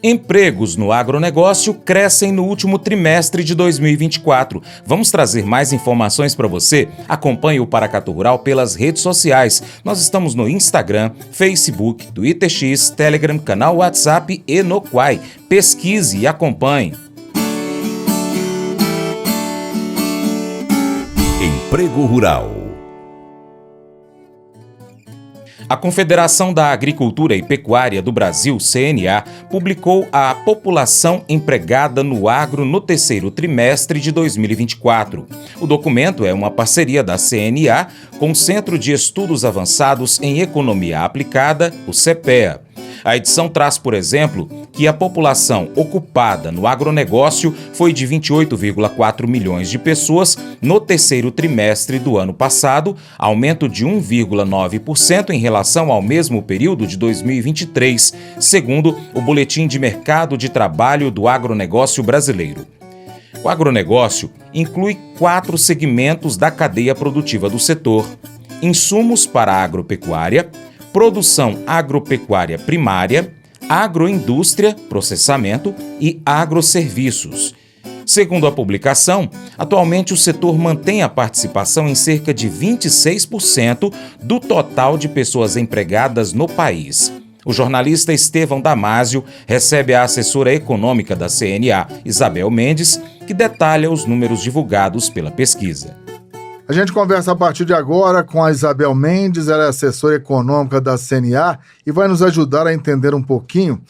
Empregos no agronegócio crescem no último trimestre de 2024. Vamos trazer mais informações para você? Acompanhe o Paracatu Rural pelas redes sociais. Nós estamos no Instagram, Facebook, Twitter X, Telegram, canal WhatsApp e no Quai. Pesquise e acompanhe. Emprego Rural. A Confederação da Agricultura e Pecuária do Brasil, CNA, publicou a população empregada no agro no terceiro trimestre de 2024. O documento é uma parceria da CNA com o Centro de Estudos Avançados em Economia Aplicada, o CEPEA. A edição traz, por exemplo, que a população ocupada no agronegócio foi de 28,4 milhões de pessoas no terceiro trimestre do ano passado, aumento de 1,9% em relação ao mesmo período de 2023, segundo o Boletim de Mercado de Trabalho do Agronegócio Brasileiro. O agronegócio inclui 4 segmentos da cadeia produtiva do setor: insumos para a agropecuária, produção agropecuária primária, agroindústria, processamento e agroserviços. Segundo a publicação, atualmente o setor mantém a participação em cerca de 26% do total de pessoas empregadas no país. O jornalista Estevão Damásio recebe a assessora econômica da CNA, Isabel Mendes, que detalha os números divulgados pela pesquisa. A gente conversa a partir de agora com a Isabel Mendes, ela é assessora econômica da CNA e vai nos ajudar a entender um pouquinho,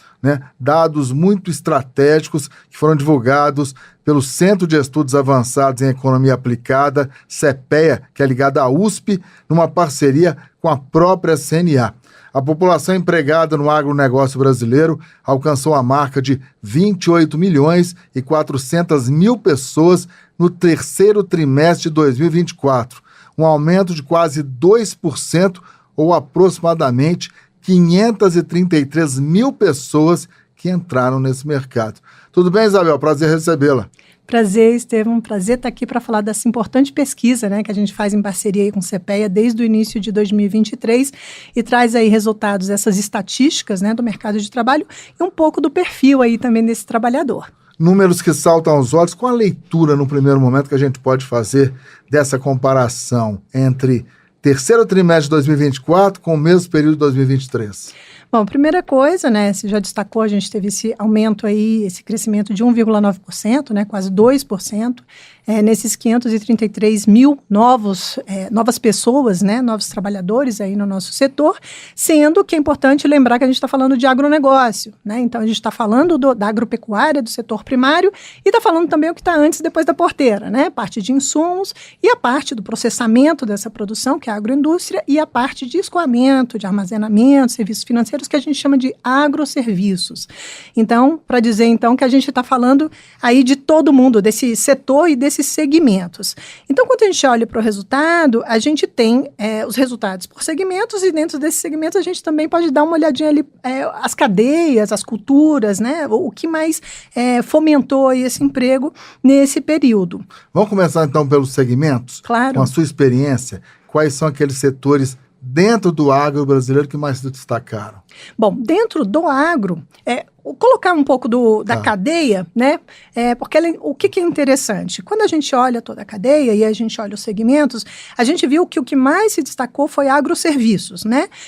dados muito estratégicos que foram divulgados pelo Centro de Estudos Avançados em Economia Aplicada, CEPEA, que é ligada à USP, numa parceria com a própria CNA. A população empregada no agronegócio brasileiro alcançou a marca de 28 milhões e 400 mil pessoas no terceiro trimestre de 2024, um aumento de quase 2% ou aproximadamente 533 mil pessoas que entraram nesse mercado. Tudo bem, Isabel? Prazer recebê-la. Prazer, Estevão. Prazer estar aqui para falar dessa importante pesquisa, que a gente faz em parceria aí com o CEPEA desde o início de 2023 e traz aí resultados, essas estatísticas do mercado de trabalho e um pouco do perfil aí também desse trabalhador. Números que saltam aos olhos. Qual a leitura no primeiro momento que a gente pode fazer dessa comparação entre terceiro trimestre de 2024 com o mesmo período de 2023? Bom, primeira coisa, você já destacou, a gente teve esse aumento aí, esse crescimento de 1,9%, quase 2%, nesses 533 mil novas pessoas, novos trabalhadores aí no nosso setor, sendo que é importante lembrar que a gente está falando de agronegócio, então a gente está falando da agropecuária, do setor primário, e está falando também o que está antes e depois da porteira, parte de insumos e a parte do processamento dessa produção, que é a agroindústria, e a parte de escoamento, de armazenamento, serviços financeiros, que a gente chama de agroserviços. Então, para dizer então que a gente está falando aí de todo mundo, desse setor e desses segmentos. Então, quando a gente olha para o resultado, a gente tem os resultados por segmentos e dentro desses segmentos a gente também pode dar uma olhadinha ali, as cadeias, as culturas, o que mais fomentou aí esse emprego nesse período. Vamos começar então pelos segmentos? Claro. Com a sua experiência, quais são aqueles setores dentro do agro brasileiro que mais se destacaram? Bom, dentro do agro, colocar um pouco da cadeia, porque o que é interessante? Quando a gente olha toda a cadeia e a gente olha os segmentos, a gente viu que o que mais se destacou foi agroserviços,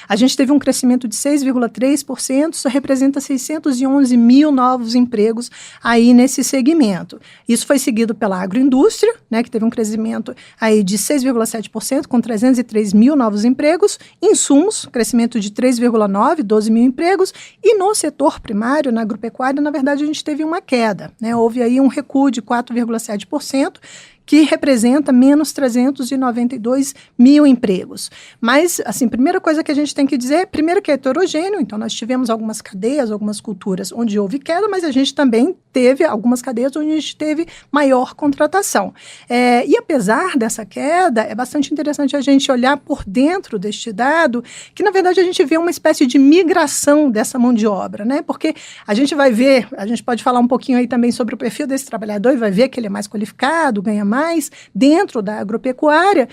A gente teve um crescimento de 6,3%, isso representa 611 mil novos empregos aí nesse segmento. Isso foi seguido pela agroindústria, que teve um crescimento aí de 6,7%, com 303 mil novos empregos, insumos, crescimento de 3,9%, 12 mil empregos, e no setor primário, na agropecuária, na verdade, a gente teve uma queda, Houve aí um recuo de 4,7%, que representa menos 392 mil empregos. Mas, assim, primeira coisa que a gente tem que dizer, primeiro que é heterogêneo, então nós tivemos algumas cadeias, algumas culturas onde houve queda, mas a gente também teve algumas cadeias onde a gente teve maior contratação. E apesar dessa queda, é bastante interessante a gente olhar por dentro deste dado, que na verdade a gente vê uma espécie de migração dessa mão de obra, Porque a gente vai ver, a gente pode falar um pouquinho aí também sobre o perfil desse trabalhador e vai ver que ele é mais qualificado, ganha mais dentro da agropecuária,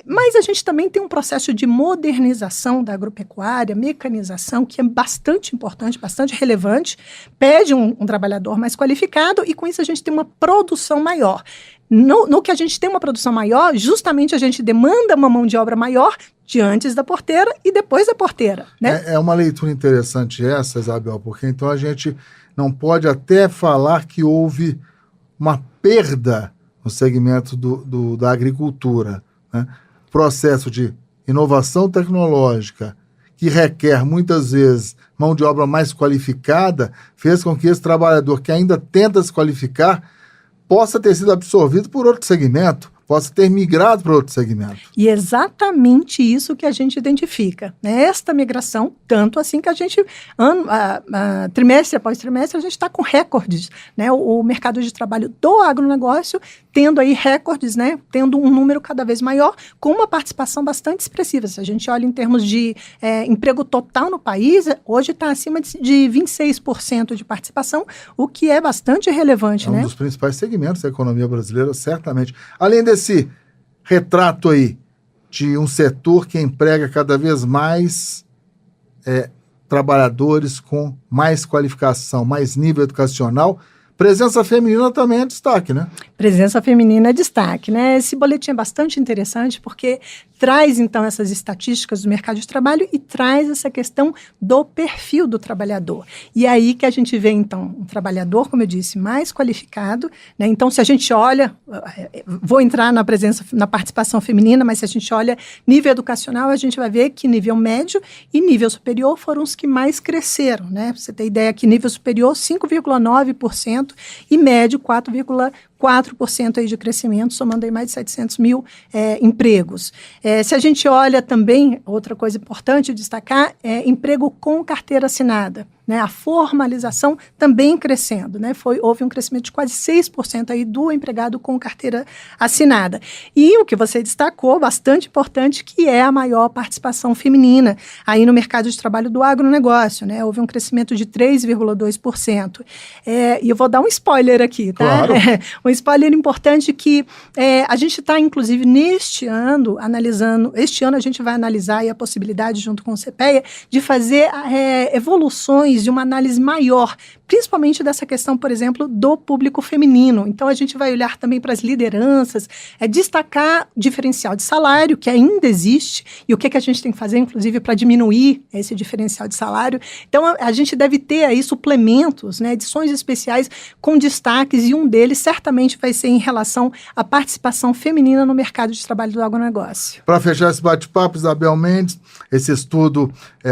mas a gente também tem um processo de modernização da agropecuária, mecanização, que é bastante importante, bastante relevante, pede um trabalhador mais qualificado e com isso a gente tem uma produção maior. No que a gente tem uma produção maior, justamente a gente demanda uma mão de obra maior de antes da porteira e depois da porteira, né? É uma leitura interessante essa, Isabel, porque então a gente não pode até falar que houve uma perda no segmento da agricultura, né? Processo de inovação tecnológica que requer muitas vezes mão de obra mais qualificada, fez com que esse trabalhador que ainda tenta se qualificar possa ter sido absorvido por outro segmento, possa ter migrado para outro segmento. E é exatamente isso que a gente identifica, né? Esta migração, tanto assim que a gente, trimestre após trimestre, a gente está com recordes, né? O mercado de trabalho do agronegócio tendo aí recordes, né? Tendo um número cada vez maior, com uma participação bastante expressiva. Se a gente olha em termos de emprego total no país, hoje está acima de 26% de participação, o que é bastante relevante, né? Um dos principais segmentos da economia brasileira, certamente. Além desse retrato aí de um setor que emprega cada vez mais trabalhadores com mais qualificação, mais nível educacional, presença feminina também é destaque, né? Presença feminina é destaque, né? Esse boletim é bastante interessante porque traz, então, essas estatísticas do mercado de trabalho e traz essa questão do perfil do trabalhador. E é aí que a gente vê, então, um trabalhador, como eu disse, mais qualificado, né? Então, se a gente olha, vou entrar na participação feminina, mas se a gente olha nível educacional, a gente vai ver que nível médio e nível superior foram os que mais cresceram, né? Pra você ter ideia que nível superior, 5,9% e médio, 4,4% aí de crescimento, somando aí mais de 700 mil empregos. Se a gente olha também, outra coisa importante destacar, é emprego com carteira assinada, né? A formalização também crescendo, né? Houve um crescimento de quase 6% aí do empregado com carteira assinada. E o que você destacou, bastante importante, que é a maior participação feminina aí no mercado de trabalho do agronegócio, né? Houve um crescimento de 3,2%. E eu vou dar um spoiler aqui, tá? Claro. Um spoiler importante que a gente está, inclusive, neste ano, analisando, este ano a gente vai analisar aí a possibilidade, junto com o CPEA, de fazer evoluções de uma análise maior, principalmente dessa questão, por exemplo, do público feminino. Então, a gente vai olhar também para as lideranças, destacar o diferencial de salário, que ainda existe, e o que a gente tem que fazer, inclusive, para diminuir esse diferencial de salário. Então, a gente deve ter aí suplementos, né, edições especiais com destaques, e um deles certamente vai ser em relação à participação feminina no mercado de trabalho do agronegócio. Para fechar esse bate-papo, Isabel Mendes, esse estudo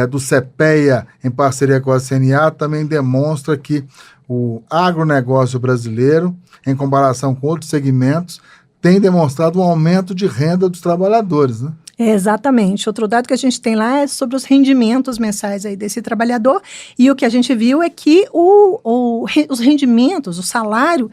do CPEA em parceria com a CNA também demonstra que o agronegócio brasileiro, em comparação com outros segmentos, tem demonstrado um aumento de renda dos trabalhadores, né? Exatamente. Outro dado que a gente tem lá é sobre os rendimentos mensais aí desse trabalhador, e o que a gente viu é que os rendimentos, o salário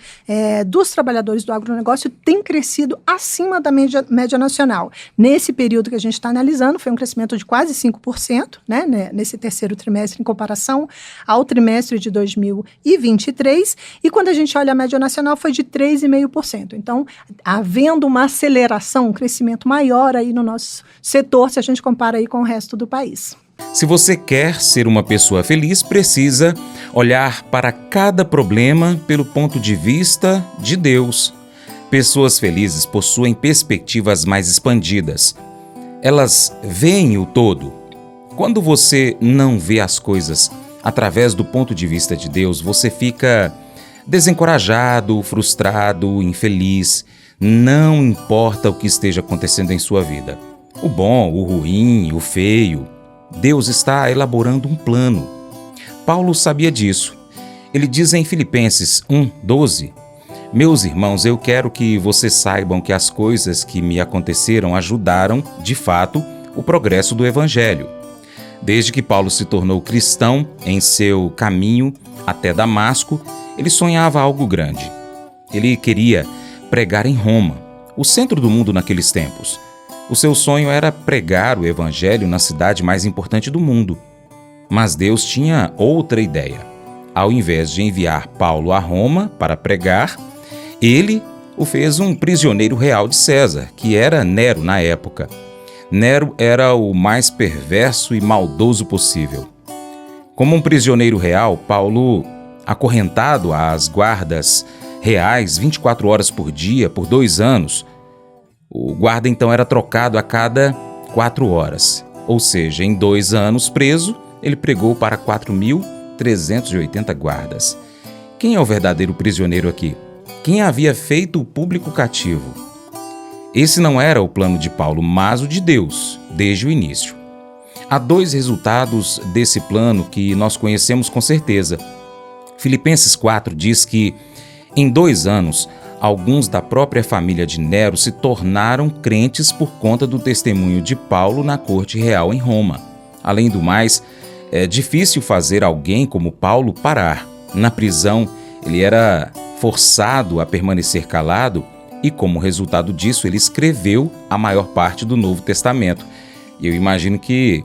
dos trabalhadores do agronegócio tem crescido acima da média nacional. Nesse período que a gente está analisando, foi um crescimento de quase 5%, né, nesse terceiro trimestre, em comparação ao trimestre de 2023, e quando a gente olha a média nacional foi de 3,5%. Então, havendo uma aceleração, um crescimento maior aí no nosso setor, se a gente compara aí com o resto do país. Se você quer ser uma pessoa feliz, precisa olhar para cada problema pelo ponto de vista de Deus. Pessoas felizes possuem perspectivas mais expandidas. Elas veem o todo. Quando você não vê as coisas através do ponto de vista de Deus, você fica desencorajado, frustrado, infeliz. Não importa o que esteja acontecendo em sua vida. O bom, o ruim, o feio. Deus está elaborando um plano. Paulo sabia disso. Ele diz em Filipenses 1:12: Meus irmãos, eu quero que vocês saibam que as coisas que me aconteceram ajudaram, de fato, o progresso do Evangelho. Desde que Paulo se tornou cristão, em seu caminho até Damasco, ele sonhava algo grande. Ele queria pregar em Roma, o centro do mundo naqueles tempos. O seu sonho era pregar o Evangelho na cidade mais importante do mundo. Mas Deus tinha outra ideia. Ao invés de enviar Paulo a Roma para pregar, ele o fez um prisioneiro real de César, que era Nero na época. Nero era o mais perverso e maldoso possível. Como um prisioneiro real, Paulo, acorrentado às guardas reais 24 horas por dia por 2 anos, o guarda então era trocado a cada 4 horas. Ou seja, em 2 anos preso, ele pregou para 4.380 guardas. Quem é o verdadeiro prisioneiro aqui? Quem havia feito o público cativo? Esse não era o plano de Paulo, mas o de Deus, desde o início. Há 2 resultados desse plano que nós conhecemos com certeza. Filipenses 4 diz que, em 2 anos, alguns da própria família de Nero se tornaram crentes por conta do testemunho de Paulo na corte real em Roma. Além do mais, é difícil fazer alguém como Paulo parar. Na prisão, ele era forçado a permanecer calado e, como resultado disso, ele escreveu a maior parte do Novo Testamento. E eu imagino que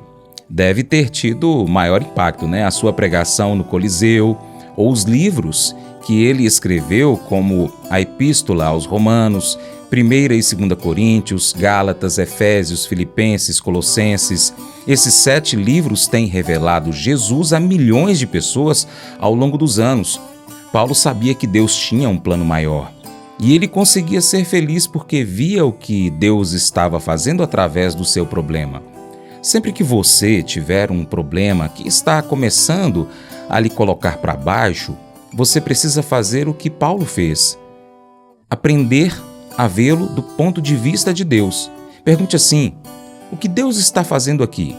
deve ter tido maior impacto, A sua pregação no Coliseu, ou os livros que ele escreveu, como a Epístola aos Romanos, 1ª e 2ª Coríntios, Gálatas, Efésios, Filipenses, Colossenses. Esses 7 livros têm revelado Jesus a milhões de pessoas ao longo dos anos. Paulo sabia que Deus tinha um plano maior. E ele conseguia ser feliz porque via o que Deus estava fazendo através do seu problema. Sempre que você tiver um problema que está começando a lhe colocar para baixo, você precisa fazer o que Paulo fez: aprender a vê-lo do ponto de vista de Deus. Pergunte assim: o que Deus está fazendo aqui?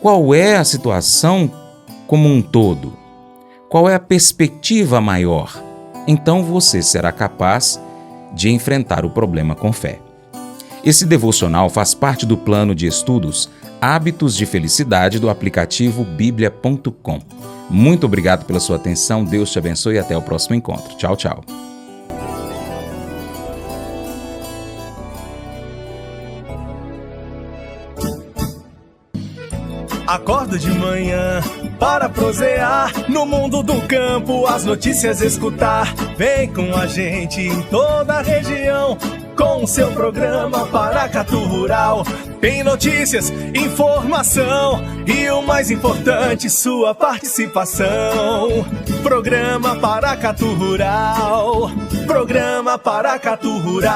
Qual é a situação como um todo? Qual é a perspectiva maior? Então você será capaz de enfrentar o problema com fé. Esse devocional faz parte do plano de estudos Hábitos de Felicidade do aplicativo biblia.com. Muito obrigado pela sua atenção, Deus te abençoe e até o próximo encontro. Tchau, tchau. Acordo de manhã para prosear no mundo do campo, as notícias escutar. Vem com a gente em toda a região com o seu programa Paracatu Rural. Tem notícias, informação e o mais importante, sua participação. Programa Paracatu Rural. Programa Paracatu Rural.